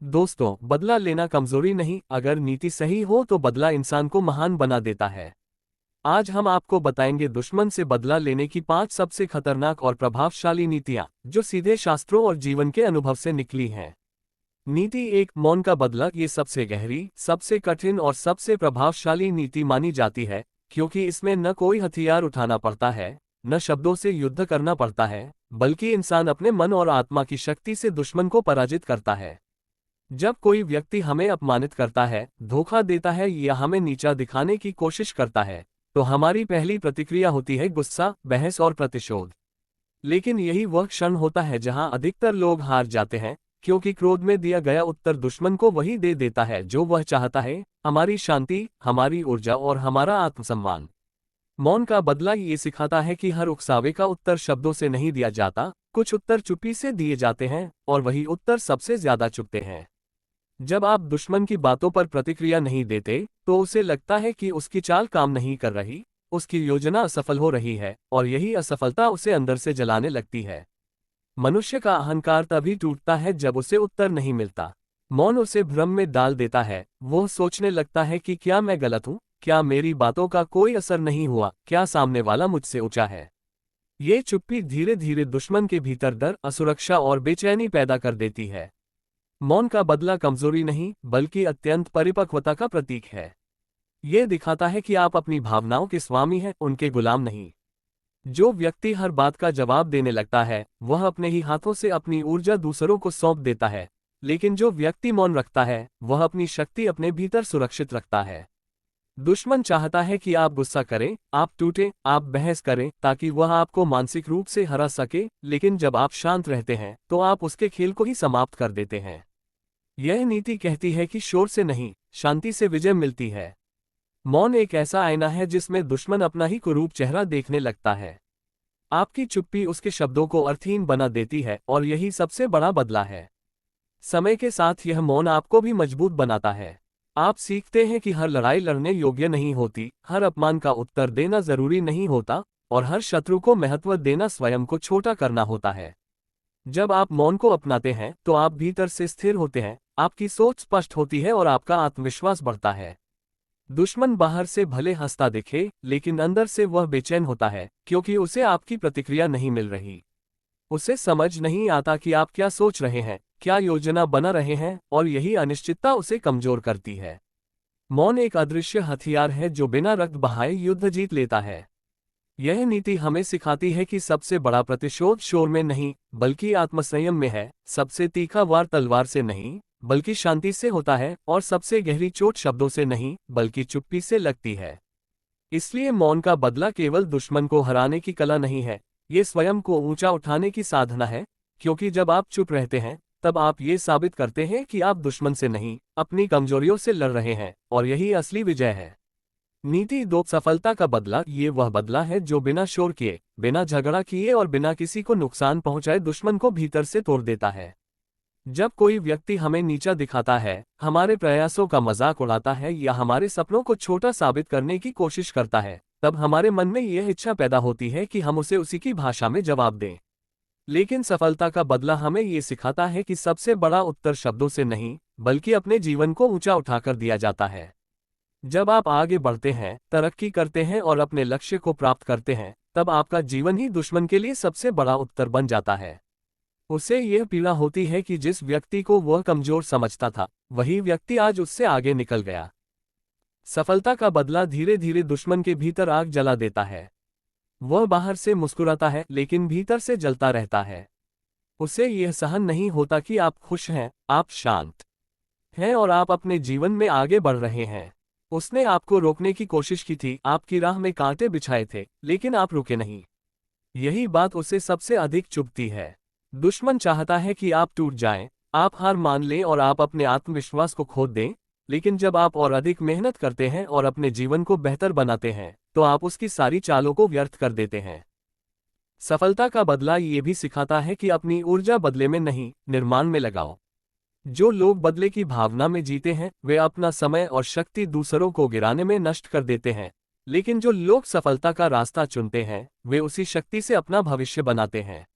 दोस्तों, बदला लेना कमजोरी नहीं, अगर नीति सही हो तो बदला इंसान को महान बना देता है। आज हम आपको बताएंगे दुश्मन से बदला लेने की 5 सबसे खतरनाक और प्रभावशाली नीतियां, जो सीधे शास्त्रों और जीवन के अनुभव से निकली हैं। नीति 1, मौन का बदला। ये सबसे गहरी, सबसे कठिन और सबसे प्रभावशाली नीति मानी जाती है, क्योंकि इसमें न कोई हथियार उठाना पड़ता है, न शब्दों से युद्ध करना पड़ता है, बल्कि इंसान अपने मन और आत्मा की शक्ति से दुश्मन को पराजित करता है। जब कोई व्यक्ति हमें अपमानित करता है, धोखा देता है या हमें नीचा दिखाने की कोशिश करता है, तो हमारी पहली प्रतिक्रिया होती है गुस्सा, बहस और प्रतिशोध। लेकिन यही वह क्षण होता है जहां अधिकतर लोग हार जाते हैं, क्योंकि क्रोध में दिया गया उत्तर दुश्मन को वही दे देता है जो वह चाहता है, हमारी शांति, हमारी ऊर्जा और हमारा आत्मसम्मान। मौन का बदला ये सिखाता है कि हर उकसावे का उत्तर शब्दों से नहीं दिया जाता, कुछ उत्तर चुप्पी से दिए जाते हैं, और वही उत्तर सबसे ज्यादा चुभते हैं। जब आप दुश्मन की बातों पर प्रतिक्रिया नहीं देते, तो उसे लगता है कि उसकी चाल काम नहीं कर रही, उसकी योजना असफल हो रही है, और यही असफलता उसे अंदर से जलाने लगती है। मनुष्य का अहंकार तभी टूटता है जब उसे उत्तर नहीं मिलता। मौन उसे भ्रम में डाल देता है, वह सोचने लगता है कि क्या मैं गलत हूँ, क्या मेरी बातों का कोई असर नहीं हुआ, क्या सामने वाला मुझसे ऊंचा है। ये चुप्पी धीरे धीरे दुश्मन के भीतर डर, असुरक्षा और बेचैनी पैदा कर देती है। मौन का बदला कमजोरी नहीं, बल्कि अत्यंत परिपक्वता का प्रतीक है। यह दिखाता है कि आप अपनी भावनाओं के स्वामी हैं, उनके गुलाम नहीं। जो व्यक्ति हर बात का जवाब देने लगता है, वह अपने ही हाथों से अपनी ऊर्जा दूसरों को सौंप देता है। लेकिन जो व्यक्ति मौन रखता है, वह अपनी शक्ति अपने भीतर सुरक्षित रखता है। दुश्मन चाहता है कि आप गुस्सा करें, आप टूटें, आप बहस करें, ताकि वह आपको मानसिक रूप से हरा सके, लेकिन जब आप शांत रहते हैं, तो आप उसके खेल को ही समाप्त कर देते हैं। यह नीति कहती है कि शोर से नहीं, शांति से विजय मिलती है। मौन एक ऐसा आईना है जिसमें दुश्मन अपना ही कुरूप चेहरा देखने लगता है। आपकी चुप्पी उसके शब्दों को अर्थहीन बना देती है, और यही सबसे बड़ा बदला है। समय के साथ यह मौन आपको भी मजबूत बनाता है। आप सीखते हैं कि हर लड़ाई लड़ने योग्य नहीं होती, हर अपमान का उत्तर देना जरूरी नहीं होता, और हर शत्रु को महत्व देना स्वयं को छोटा करना होता है। जब आप मौन को अपनाते हैं, तो आप भीतर से स्थिर होते हैं, आपकी सोच स्पष्ट होती है और आपका आत्मविश्वास बढ़ता है। दुश्मन बाहर से भले हंसता दिखे, लेकिन अंदर से वह बेचैन होता है, क्योंकि उसे आपकी प्रतिक्रिया नहीं मिल रही। उसे समझ नहीं आता कि आप क्या सोच रहे हैं, क्या योजना बना रहे हैं, और यही अनिश्चितता उसे कमजोर करती है। मौन एक अदृश्य हथियार है जो बिना रक्त बहाए युद्ध जीत लेता है। यह नीति हमें सिखाती है कि सबसे बड़ा प्रतिशोध शोर में नहीं, बल्कि आत्मसंयम में है। सबसे तीखा वार तलवार से नहीं, बल्कि शांति से होता है, और सबसे गहरी चोट शब्दों से नहीं, बल्कि चुप्पी से लगती है। इसलिए मौन का बदला केवल दुश्मन को हराने की कला नहीं है, ये स्वयं को ऊंचा उठाने की साधना है, क्योंकि जब आप चुप रहते हैं, तब आप ये साबित करते हैं कि आप दुश्मन से नहीं, अपनी कमजोरियों से लड़ रहे हैं, और यही असली विजय है। नीति 2, सफलता का बदला। ये वह बदला है जो बिना शोर किए, बिना झगड़ा किए और बिना किसी को नुकसान पहुंचाए दुश्मन को भीतर से तोड़ देता है। जब कोई व्यक्ति हमें नीचा दिखाता है, हमारे प्रयासों का मजाक उड़ाता है या हमारे सपनों को छोटा साबित करने की कोशिश करता है, तब हमारे मन में यह इच्छा पैदा होती है कि हम उसे उसी की भाषा में जवाब दें। लेकिन सफलता का बदला हमें ये सिखाता है कि सबसे बड़ा उत्तर शब्दों से नहीं, बल्कि अपने जीवन को ऊंचा उठाकर दिया जाता है। जब आप आगे बढ़ते हैं, तरक्की करते हैं और अपने लक्ष्य को प्राप्त करते हैं, तब आपका जीवन ही दुश्मन के लिए सबसे बड़ा उत्तर बन जाता है। उसे यह पीड़ा होती है कि जिस व्यक्ति को वह कमजोर समझता था, वही व्यक्ति आज उससे आगे निकल गया। सफलता का बदला धीरे धीरे दुश्मन के भीतर आग जला देता है। वह बाहर से मुस्कुराता है, लेकिन भीतर से जलता रहता है। उसे यह सहन नहीं होता कि आप खुश हैं, आप शांत हैं और आप अपने जीवन में आगे बढ़ रहे हैं। उसने आपको रोकने की कोशिश की थी, आपकी राह में कांटे बिछाए थे, लेकिन आप रुके नहीं। यही बात उसे सबसे अधिक चुभती है। दुश्मन चाहता है कि आप टूट जाएं, आप हार मान लें और आप अपने आत्मविश्वास को खो दें, लेकिन जब आप और अधिक मेहनत करते हैं और अपने जीवन को बेहतर बनाते हैं, तो आप उसकी सारी चालों को व्यर्थ कर देते हैं। सफलता का बदला ये भी सिखाता है कि अपनी ऊर्जा बदले में नहीं, निर्माण में लगाओ। जो लोग बदले की भावना में जीते हैं, वे अपना समय और शक्ति दूसरों को गिराने में नष्ट कर देते हैं, लेकिन जो लोग सफलता का रास्ता चुनते हैं, वे उसी शक्ति से अपना भविष्य बनाते हैं।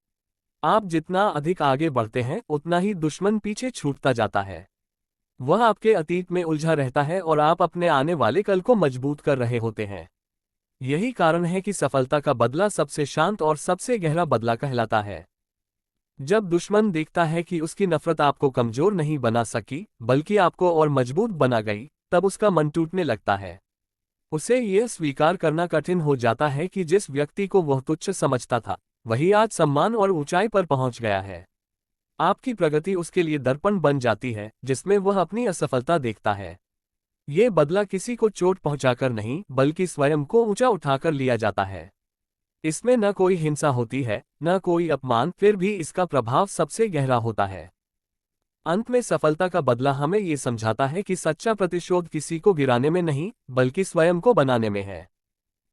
आप जितना अधिक आगे बढ़ते हैं, उतना ही दुश्मन पीछे छूटता जाता है। वह आपके अतीत में उलझा रहता है और आप अपने आने वाले कल को मजबूत कर रहे होते हैं। यही कारण है कि सफलता का बदला सबसे शांत और सबसे गहरा बदला कहलाता है। जब दुश्मन देखता है कि उसकी नफरत आपको कमजोर नहीं बना सकी, बल्कि आपको और मजबूत बना गई, तब उसका मन टूटने लगता है। उसे यह स्वीकार करना कठिन हो जाता है कि जिस व्यक्ति को वह तुच्छ समझता था, वही आज सम्मान और ऊंचाई पर पहुंच गया है। आपकी प्रगति उसके लिए दर्पण बन जाती है, जिसमें वह अपनी असफलता देखता है। ये बदला किसी को चोट पहुंचाकर नहीं, बल्कि स्वयं को ऊंचा उठाकर लिया जाता है। इसमें न कोई हिंसा होती है, न कोई अपमान, फिर भी इसका प्रभाव सबसे गहरा होता है। अंत में सफलता का बदला हमें ये समझाता है कि सच्चा प्रतिशोध किसी को गिराने में नहीं, बल्कि स्वयं को बनाने में है।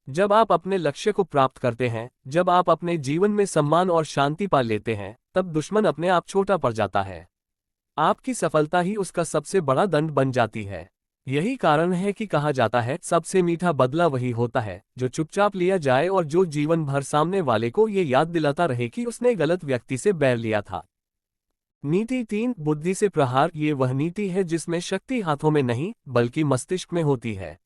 जब आप अपने लक्ष्य को प्राप्त करते हैं, जब आप अपने जीवन में सम्मान और शांति पा लेते हैं, तब दुश्मन अपने आप छोटा पड़ जाता है। आपकी सफलता ही उसका सबसे बड़ा दंड बन जाती है। यही कारण है कि कहा जाता है, सबसे मीठा बदला वही होता है जो चुपचाप लिया जाए और जो जीवन भर सामने वाले को ये याद दिलाता रहे कि उसने गलत व्यक्ति से बैर लिया था। नीति 3, बुद्धि से प्रहार। ये वह नीति है जिसमें शक्ति हाथों में नहीं, बल्कि मस्तिष्क में होती है।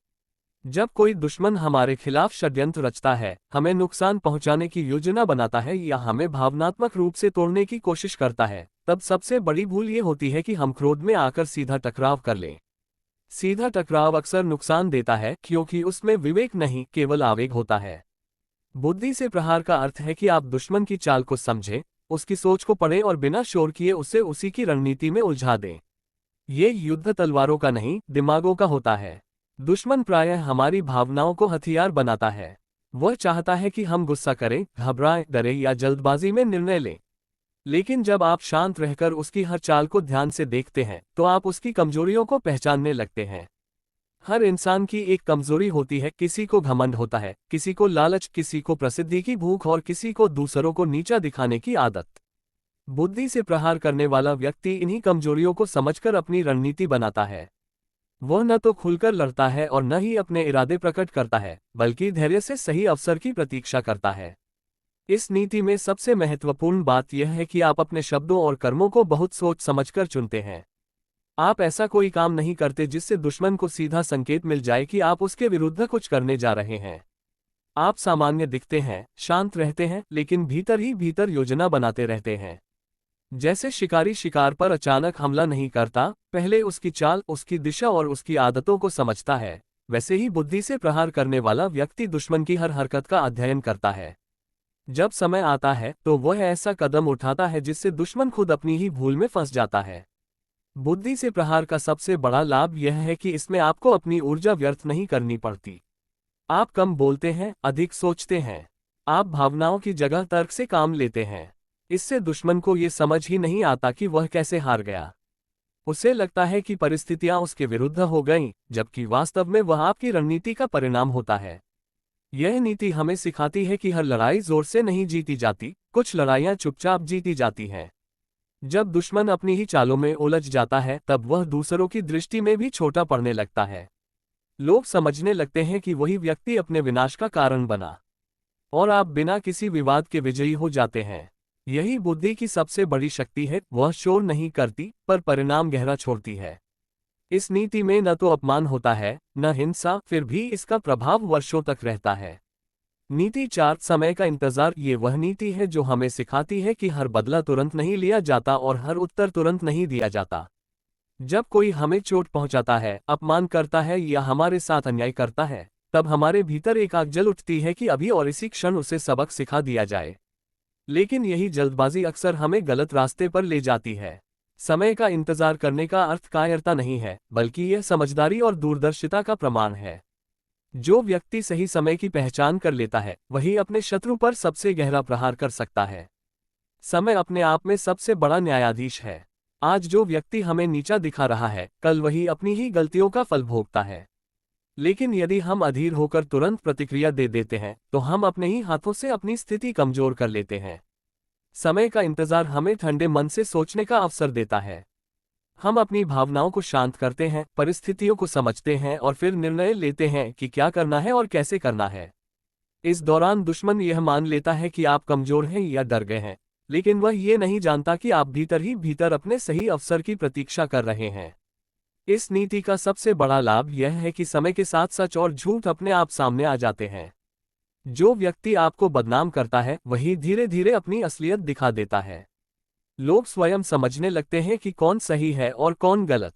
जब कोई दुश्मन हमारे खिलाफ षड्यंत्र रचता है, हमें नुकसान पहुंचाने की योजना बनाता है या हमें भावनात्मक रूप से तोड़ने की कोशिश करता है, तब सबसे बड़ी भूल ये होती है कि हम क्रोध में आकर सीधा टकराव कर लें। सीधा टकराव अक्सर नुकसान देता है, क्योंकि उसमें विवेक नहीं, केवल आवेग होता है। बुद्धि से प्रहार का अर्थ है कि आप दुश्मन की चाल को समझें, उसकी सोच को पढ़ें और बिना शोर किए उसे उसी की रणनीति में उलझा दें। ये युद्ध तलवारों का नहीं, दिमागों का होता है। दुश्मन प्रायः हमारी भावनाओं को हथियार बनाता है। वह चाहता है कि हम गुस्सा करें, घबराएं, डरें या जल्दबाजी में निर्णय लें। लेकिन जब आप शांत रहकर उसकी हर चाल को ध्यान से देखते हैं, तो आप उसकी कमजोरियों को पहचानने लगते हैं। हर इंसान की एक कमजोरी होती है, किसी को घमंड होता है, किसी को लालच, किसी को प्रसिद्धि की भूख और किसी को दूसरों को नीचा दिखाने की आदत। बुद्धि से प्रहार करने वाला व्यक्ति इन्हीं कमजोरियों को समझकर अपनी रणनीति बनाता है। वह न तो खुलकर लड़ता है और न ही अपने इरादे प्रकट करता है, बल्कि धैर्य से सही अवसर की प्रतीक्षा करता है। इस नीति में सबसे महत्वपूर्ण बात यह है कि आप अपने शब्दों और कर्मों को बहुत सोच समझकर चुनते हैं। आप ऐसा कोई काम नहीं करते जिससे दुश्मन को सीधा संकेत मिल जाए कि आप उसके विरुद्ध कुछ करने जा रहे हैं। आप सामान्य दिखते हैं, शांत रहते हैं, लेकिन भीतर ही भीतर योजना बनाते रहते हैं। जैसे शिकारी शिकार पर अचानक हमला नहीं करता, पहले उसकी चाल, उसकी दिशा और उसकी आदतों को समझता है, वैसे ही बुद्धि से प्रहार करने वाला व्यक्ति दुश्मन की हर हरकत का अध्ययन करता है। जब समय आता है तो वह ऐसा कदम उठाता है जिससे दुश्मन खुद अपनी ही भूल में फंस जाता है। बुद्धि से प्रहार का सबसे बड़ा लाभ यह है कि इसमें आपको अपनी ऊर्जा व्यर्थ नहीं करनी पड़ती। आप कम बोलते हैं, अधिक सोचते हैं। आप भावनाओं की जगह तर्क से काम लेते हैं। इससे दुश्मन को ये समझ ही नहीं आता कि वह कैसे हार गया। उसे लगता है कि परिस्थितियां उसके विरुद्ध हो गईं, जबकि वास्तव में वह आपकी रणनीति का परिणाम होता है। यह नीति हमें सिखाती है कि हर लड़ाई जोर से नहीं जीती जाती, कुछ लड़ाइयां चुपचाप जीती जाती हैं। जब दुश्मन अपनी ही चालों में उलझ जाता है, तब वह दूसरों की दृष्टि में भी छोटा पड़ने लगता है। लोग समझने लगते हैं कि वही व्यक्ति अपने विनाश का कारण बना, और आप बिना किसी विवाद के विजयी हो जाते हैं। यही बुद्धि की सबसे बड़ी शक्ति है, वह शोर नहीं करती, पर परिणाम गहरा छोड़ती है। इस नीति में न तो अपमान होता है, न हिंसा, फिर भी इसका प्रभाव वर्षों तक रहता है। नीति 4, समय का इंतजार। ये वह नीति है जो हमें सिखाती है कि हर बदला तुरंत नहीं लिया जाता और हर उत्तर तुरंत नहीं दिया जाता। जब कोई हमें चोट पहुंचाता है, अपमान करता है या हमारे साथ अन्याय करता है, तब हमारे भीतर एक आग जल उठती है कि अभी और इसी क्षण उसे सबक सिखा दिया जाए। लेकिन यही जल्दबाजी अक्सर हमें गलत रास्ते पर ले जाती है। समय का इंतजार करने का अर्थ कायरता नहीं है, बल्कि यह समझदारी और दूरदर्शिता का प्रमाण है। जो व्यक्ति सही समय की पहचान कर लेता है, वही अपने शत्रु पर सबसे गहरा प्रहार कर सकता है। समय अपने आप में सबसे बड़ा न्यायाधीश है। आज जो व्यक्ति हमें नीचा दिखा रहा है, कल वही अपनी ही गलतियों का फल भोगता है। लेकिन यदि हम अधीर होकर तुरंत प्रतिक्रिया दे देते हैं, तो हम अपने ही हाथों से अपनी स्थिति कमजोर कर लेते हैं। समय का इंतजार हमें ठंडे मन से सोचने का अवसर देता है। हम अपनी भावनाओं को शांत करते हैं, परिस्थितियों को समझते हैं और फिर निर्णय लेते हैं कि क्या करना है और कैसे करना है। इस दौरान दुश्मन यह मान लेता है कि आप कमजोर हैं या डर गए हैं, लेकिन वह ये नहीं जानता कि आप भीतर ही भीतर अपने सही अवसर की प्रतीक्षा कर रहे हैं। इस नीति का सबसे बड़ा लाभ यह है कि समय के साथ सच और झूठ अपने आप सामने आ जाते हैं। जो व्यक्ति आपको बदनाम करता है वही धीरे धीरे अपनी असलियत दिखा देता है। लोग स्वयं समझने लगते हैं कि कौन सही है और कौन गलत।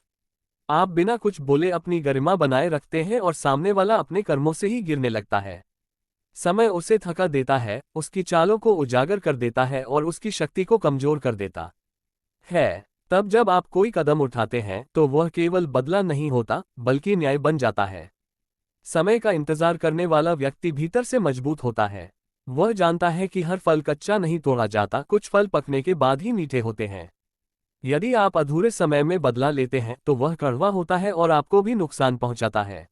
आप बिना कुछ बोले अपनी गरिमा बनाए रखते हैं और सामने वाला अपने कर्मों से ही गिरने लगता है। समय उसे थका देता है, उसकी चालों को उजागर कर देता है और उसकी शक्ति को कमजोर कर देता है। तब जब आप कोई कदम उठाते हैं तो वह केवल बदला नहीं होता बल्कि न्याय बन जाता है। समय का इंतजार करने वाला व्यक्ति भीतर से मजबूत होता है। वह जानता है कि हर फल कच्चा नहीं तोड़ा जाता, कुछ फल पकने के बाद ही मीठे होते हैं। यदि आप अधूरे समय में बदला लेते हैं तो वह कड़वा होता है और आपको भी नुकसान पहुंचाता है।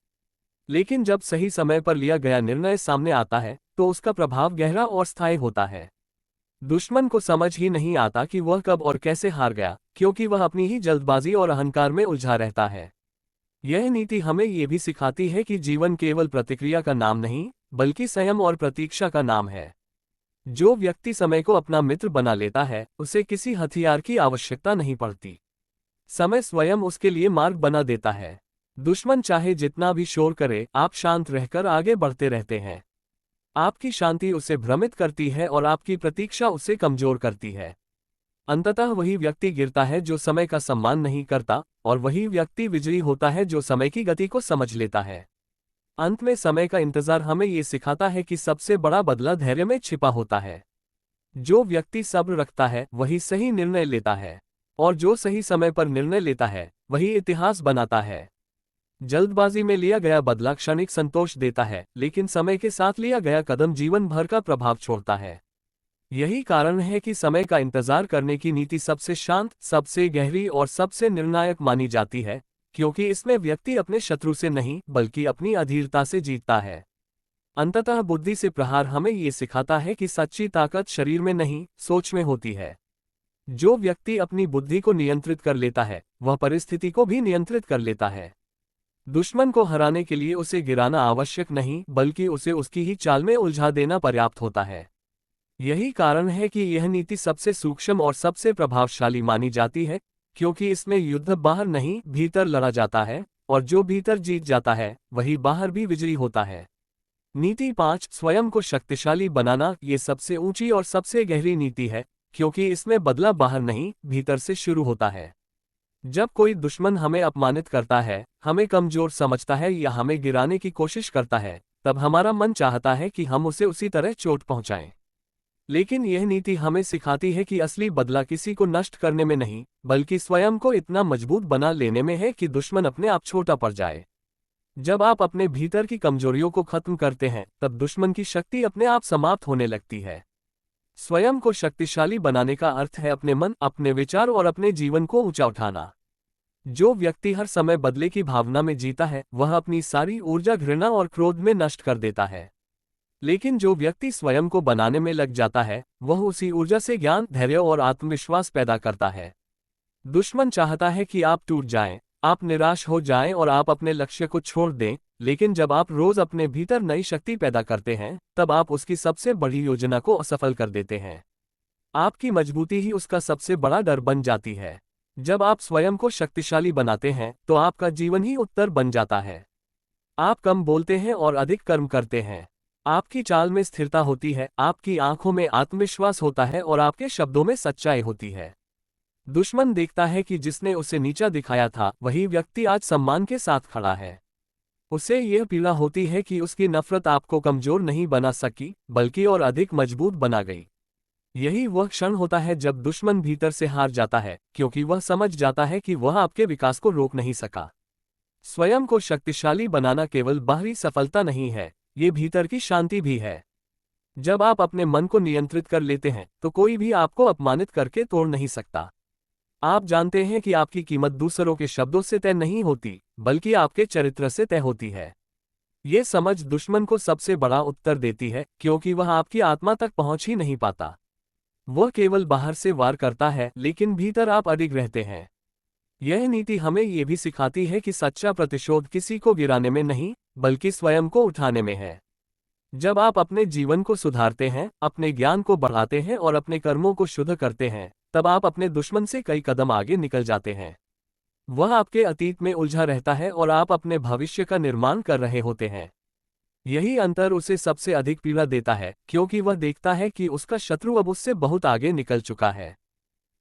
लेकिन जब सही समय पर लिया गया निर्णय सामने आता है तो उसका प्रभाव गहरा और स्थायी होता है। दुश्मन को समझ ही नहीं आता कि वह कब और कैसे हार गया, क्योंकि वह अपनी ही जल्दबाजी और अहंकार में उलझा रहता है। यह नीति हमें ये भी सिखाती है कि जीवन केवल प्रतिक्रिया का नाम नहीं बल्कि संयम और प्रतीक्षा का नाम है। जो व्यक्ति समय को अपना मित्र बना लेता है उसे किसी हथियार की आवश्यकता नहीं पड़ती। समय स्वयं उसके लिए मार्ग बना देता है। दुश्मन चाहे जितना भी शोर करे, आप शांत रहकर आगे बढ़ते रहते हैं। आपकी शांति उसे भ्रमित करती है और आपकी प्रतीक्षा उसे कमजोर करती है। अंततः वही व्यक्ति गिरता है जो समय का सम्मान नहीं करता, और वही व्यक्ति विजयी होता है जो समय की गति को समझ लेता है। अंत में समय का इंतजार हमें ये सिखाता है कि सबसे बड़ा बदला धैर्य में छिपा होता है। जो व्यक्ति सब्र रखता है वही सही निर्णय लेता है, और जो सही समय पर निर्णय लेता है वही इतिहास बनाता है। जल्दबाजी में लिया गया बदला क्षणिक संतोष देता है, लेकिन समय के साथ लिया गया कदम जीवन भर का प्रभाव छोड़ता है। यही कारण है कि समय का इंतजार करने की नीति सबसे शांत, सबसे गहरी और सबसे निर्णायक मानी जाती है, क्योंकि इसमें व्यक्ति अपने शत्रु से नहीं बल्कि अपनी अधीरता से जीतता है। अंततः बुद्धि से प्रहार हमें ये सिखाता है कि सच्ची ताकत शरीर में नहीं, सोच में होती है। जो व्यक्ति अपनी बुद्धि को नियंत्रित कर लेता है वह परिस्थिति को भी नियंत्रित कर लेता है। दुश्मन को हराने के लिए उसे गिराना आवश्यक नहीं बल्कि उसे उसकी ही चाल में उलझा देना पर्याप्त होता है। यही कारण है कि यह नीति सबसे सूक्ष्म और सबसे प्रभावशाली मानी जाती है, क्योंकि इसमें युद्ध बाहर नहीं भीतर लड़ा जाता है, और जो भीतर जीत जाता है वही बाहर भी विजयी होता है। नीति 5, स्वयं को शक्तिशाली बनाना, ये सबसे ऊंची और सबसे गहरी नीति है, क्योंकि इसमें बदला बाहर नहीं भीतर से शुरू होता है। जब कोई दुश्मन हमें अपमानित करता है, हमें कमजोर समझता है या हमें गिराने की कोशिश करता है, तब हमारा मन चाहता है कि हम उसे उसी तरह चोट पहुंचाएं। लेकिन यह नीति हमें सिखाती है कि असली बदला किसी को नष्ट करने में नहीं बल्कि स्वयं को इतना मजबूत बना लेने में है कि दुश्मन अपने आप छोटा पड़ जाए। जब आप अपने भीतर की कमजोरियों को खत्म करते हैं तब दुश्मन की शक्ति अपने आप समाप्त होने लगती है। स्वयं को शक्तिशाली बनाने का अर्थ है अपने मन, अपने विचार और अपने जीवन को ऊंचा उठाना। जो व्यक्ति हर समय बदले की भावना में जीता है वह अपनी सारी ऊर्जा घृणा और क्रोध में नष्ट कर देता है। लेकिन जो व्यक्ति स्वयं को बनाने में लग जाता है वह उसी ऊर्जा से ज्ञान, धैर्य और आत्मविश्वास पैदा करता है। दुश्मन चाहता है कि आप टूट जाएं, आप निराश हो जाएं और आप अपने लक्ष्य को छोड़ दें, लेकिन जब आप रोज अपने भीतर नई शक्ति पैदा करते हैं तब आप उसकी सबसे बड़ी योजना को असफल कर देते हैं। आपकी मजबूती ही उसका सबसे बड़ा डर बन जाती है। जब आप स्वयं को शक्तिशाली बनाते हैं तो आपका जीवन ही उत्तर बन जाता है। आप कम बोलते हैं और अधिक कर्म करते हैं। आपकी चाल में स्थिरता होती है, आपकी आंखों में आत्मविश्वास होता है और आपके शब्दों में सच्चाई होती है। दुश्मन देखता है कि जिसने उसे नीचा दिखाया था वही व्यक्ति आज सम्मान के साथ खड़ा है। उसे यह पीड़ा होती है कि उसकी नफरत आपको कमजोर नहीं बना सकी बल्कि और अधिक मजबूत बना गई। यही वह क्षण होता है जब दुश्मन भीतर से हार जाता है, क्योंकि वह समझ जाता है कि वह आपके विकास को रोक नहीं सका। स्वयं को शक्तिशाली बनाना केवल बाहरी सफलता नहीं है, ये भीतर की शांति भी है। जब आप अपने मन को नियंत्रित कर लेते हैं तो कोई भी आपको अपमानित करके तोड़ नहीं सकता। आप जानते हैं कि आपकी कीमत दूसरों के शब्दों से तय नहीं होती बल्कि आपके चरित्र से तय होती है। ये समझ दुश्मन को सबसे बड़ा उत्तर देती है, क्योंकि वह आपकी आत्मा तक पहुंच ही नहीं पाता। वह केवल बाहर से वार करता है लेकिन भीतर आप अडिग रहते हैं। यह नीति हमें यह भी सिखाती है कि सच्चा प्रतिशोध किसी को गिराने में नहीं बल्कि स्वयं को उठाने में है। जब आप अपने जीवन को सुधारते हैं, अपने ज्ञान को बढ़ाते हैं और अपने कर्मों को शुद्ध करते हैं, तब आप अपने दुश्मन से कई कदम आगे निकल जाते हैं। वह आपके अतीत में उलझा रहता है और आप अपने भविष्य का निर्माण कर रहे होते हैं। यही अंतर उसे सबसे अधिक पीड़ा देता है, क्योंकि वह देखता है कि उसका शत्रु अब उससे बहुत आगे निकल चुका है।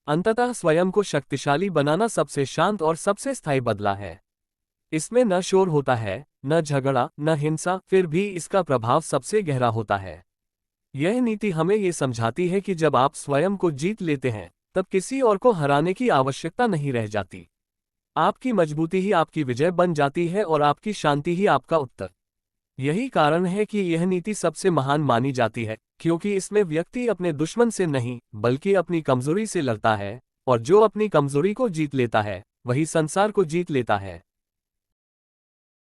अंततः स्वयं को शक्तिशाली बनाना सबसे शांत और सबसे स्थायी बदला है। इसमें न शोर होता है, न झगड़ा, न हिंसा, फिर भी इसका प्रभाव सबसे गहरा होता है। यह नीति हमें ये समझाती है कि जब आप स्वयं को जीत लेते हैं, तब किसी और को हराने की आवश्यकता नहीं रह जाती। आपकी मजबूती ही आपकी विजय बन जाती है और आपकी शांति ही आपका उत्तर। यही कारण है कि यह नीति सबसे महान मानी जाती है, क्योंकि इसमें व्यक्ति अपने दुश्मन से नहीं, बल्कि अपनी कमजोरी से लड़ता है, और जो अपनी कमजोरी को जीत लेता है, वही संसार को जीत लेता है।